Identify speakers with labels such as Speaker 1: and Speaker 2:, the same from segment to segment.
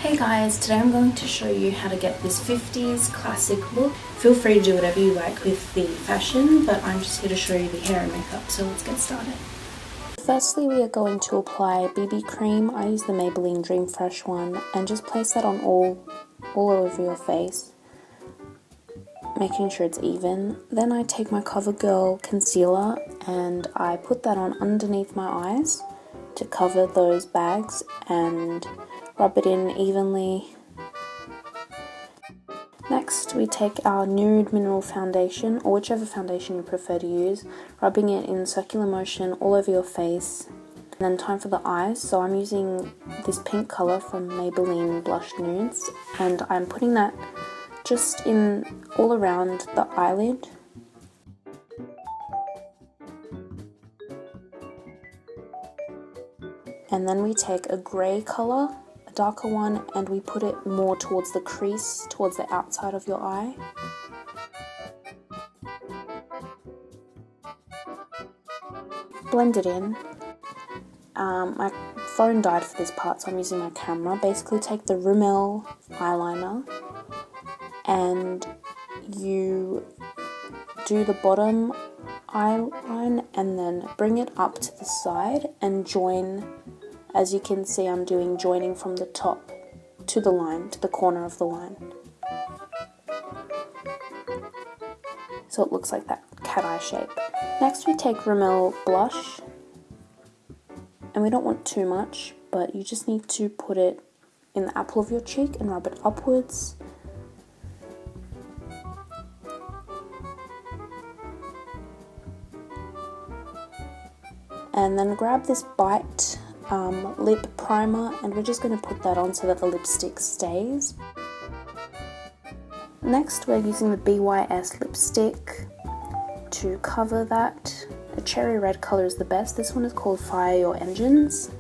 Speaker 1: Hey guys, today I'm going to show you how to get this 50s classic look. Feel free to do whatever you like with the fashion, but I'm just here to show you the hair and makeup, so let's get started. Firstly, we are going to apply BB cream. I use the Maybelline Dream Fresh one, and just place that on all over your face, making sure it's even. Then I take my CoverGirl concealer and I put that on underneath my eyes to cover those bags and rub it in evenly. Next, we take our Nude Mineral Foundation, or whichever foundation you prefer to use, rubbing it in circular motion all over your face. And then time for the eyes, so I'm using this pink colour from Maybelline Blush Nudes, and I'm putting that just in all around the eyelid. And then we take a grey colour, a darker one, and we put it more towards the crease, towards the outside of your eye. Blend it in. My phone died for this part, so I'm using my camera. Basically take the Rimmel eyeliner and you do the bottom eyeline and then bring it up to the side and join. As you can see, I'm doing joining from the top to the line, to the corner of the line. So it looks like that cat eye shape. Next we take Rimmel blush, and we don't want too much, but you just need to put it in the apple of your cheek and rub it upwards. And then grab this Bite lip primer, and we're just going to put that on so that the lipstick stays. Next, we're using the BYS lipstick to cover that. A cherry red colour is the best. This one is called Fire Your Engines.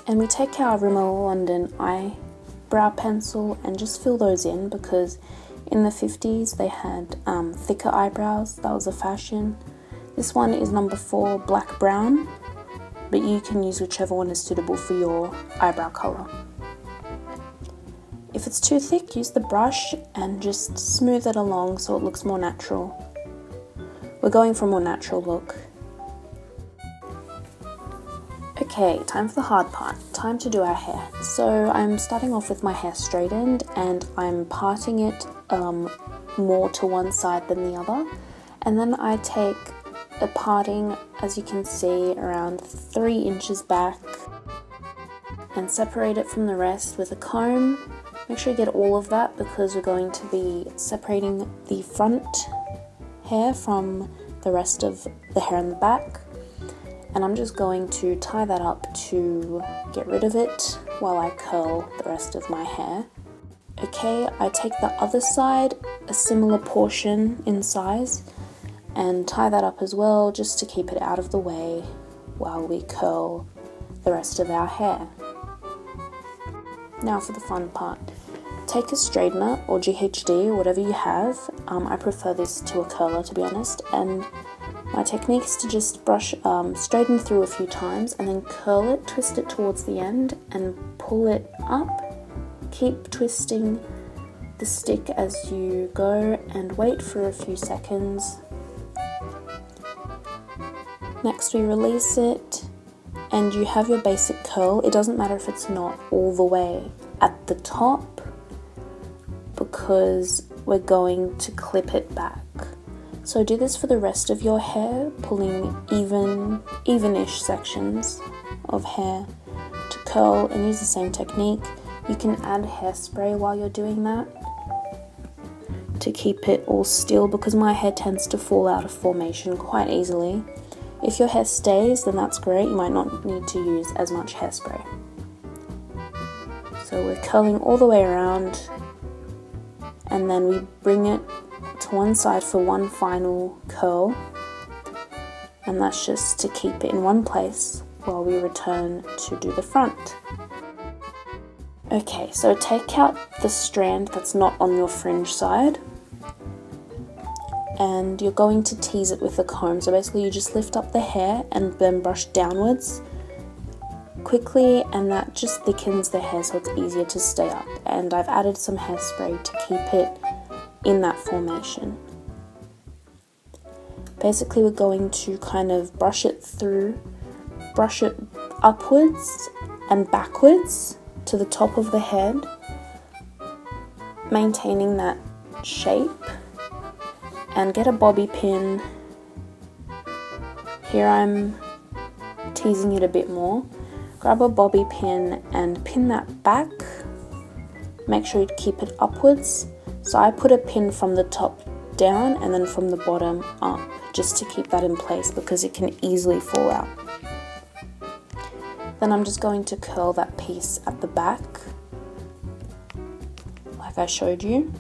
Speaker 1: And we take our Rimmel London eyebrow pencil and just fill those in, because in the 50s they had thicker eyebrows. That was a fashion. This one is number 4, black brown, but you can use whichever one is suitable for your eyebrow colour. If it's too thick, use the brush and just smooth it along so it looks more natural. We're going for a more natural look. Okay, time for the hard part. Time to do our hair. So I'm starting off with my hair straightened and I'm parting it more to one side than the other. And then I take a parting, as you can see, around 3 inches back and separate it from the rest with a comb. Make sure you get all of that, because we're going to be separating the front hair from the rest of the hair in the back. And I'm just going to tie that up to get rid of it while I curl the rest of my hair. Okay, I take the other side, a similar portion in size, and tie that up as well, just to keep it out of the way while we curl the rest of our hair. Now for the fun part. Take a straightener or GHD or whatever you have. I prefer this to a curler, to be honest, and my technique is to just brush, straighten through a few times and then curl it, twist it towards the end and pull it up. Keep twisting the stick as you go and wait for a few seconds. Next we release it and you have your basic curl. It doesn't matter if it's not all the way at the top, because we're going to clip it back. So do this for the rest of your hair, pulling even-ish sections of hair to curl, and use the same technique. You can add hairspray while you're doing that to keep it all still, because my hair tends to fall out of formation quite easily. If your hair stays, then that's great. You might not need to use as much hairspray. So we're curling all the way around, and then we bring it to one side for one final curl, and that's just to keep it in one place while we return to do the front. Okay, so take out the strand that's not on your fringe side, and you're going to tease it with a comb. So basically you just lift up the hair and then brush downwards quickly, and that just thickens the hair so it's easier to stay up. And I've added some hairspray to keep it in that formation. Basically we're going to kind of brush it upwards and backwards to the top of the head, maintaining that shape, and get a bobby pin. Here I'm teasing it a bit more. Grab a bobby pin and pin that back. Make sure you keep it upwards. So I put a pin from the top down and then from the bottom up, just to keep that in place because it can easily fall out. Then I'm just going to curl that piece at the back, like I showed you.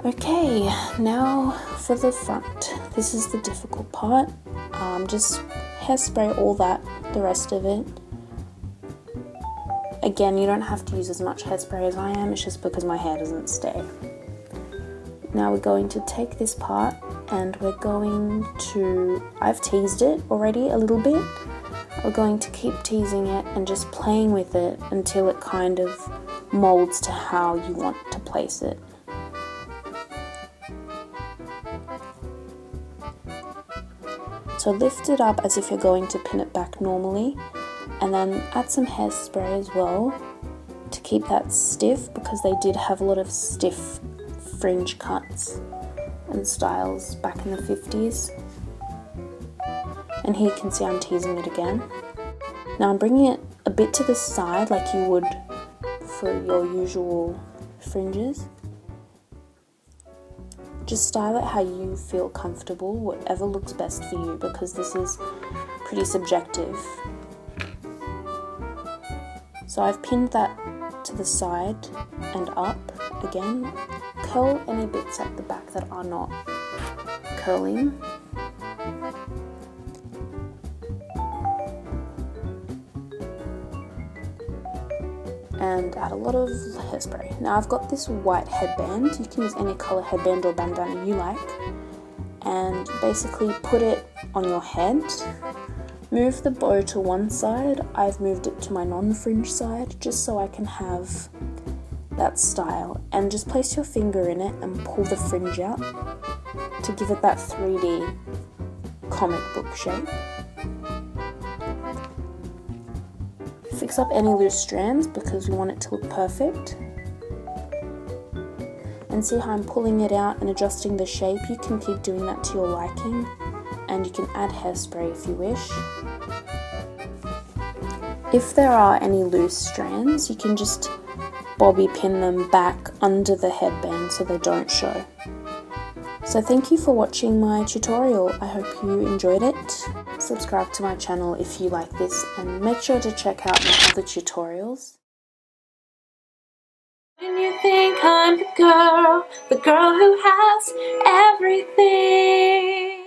Speaker 1: Okay, now for the front. This is the difficult part. Just hairspray all that, the rest of it. Again, you don't have to use as much hairspray as I am, it's just because my hair doesn't stay. Now we're going to take this part and we're going to, I've teased it already a little bit. We're going to keep teasing it and just playing with it until it kind of molds to how you want to place it. So lift it up as if you're going to pin it back normally, and then add some hairspray as well to keep that stiff, because they did have a lot of stiff fringe cuts and styles back in the 50s. And here you can see I'm teasing it again. Now I'm bringing it a bit to the side like you would for your usual fringes. Just style it how you feel comfortable, whatever looks best for you, because this is pretty subjective. So I've pinned that to the side and up again. Curl any bits at the back that are not curling. And add a lot of hairspray. Now I've got this white headband. You can use any colour headband or bandana you like. And basically put it on your head. Move the bow to one side. I've moved it to my non-fringe side just so I can have that style. And just place your finger in it and pull the fringe out to give it that 3D comic book shape. Fix up any loose strands because we want it to look perfect. And see how I'm pulling it out and adjusting the shape? You can keep doing that to your liking, and you can add hairspray if you wish. If there are any loose strands, you can just bobby pin them back under the headband so they don't show. So thank you for watching my tutorial. I hope you enjoyed it. Subscribe to my channel if you like this, and make sure to check out my other tutorials. And you think I'm the girl who has everything.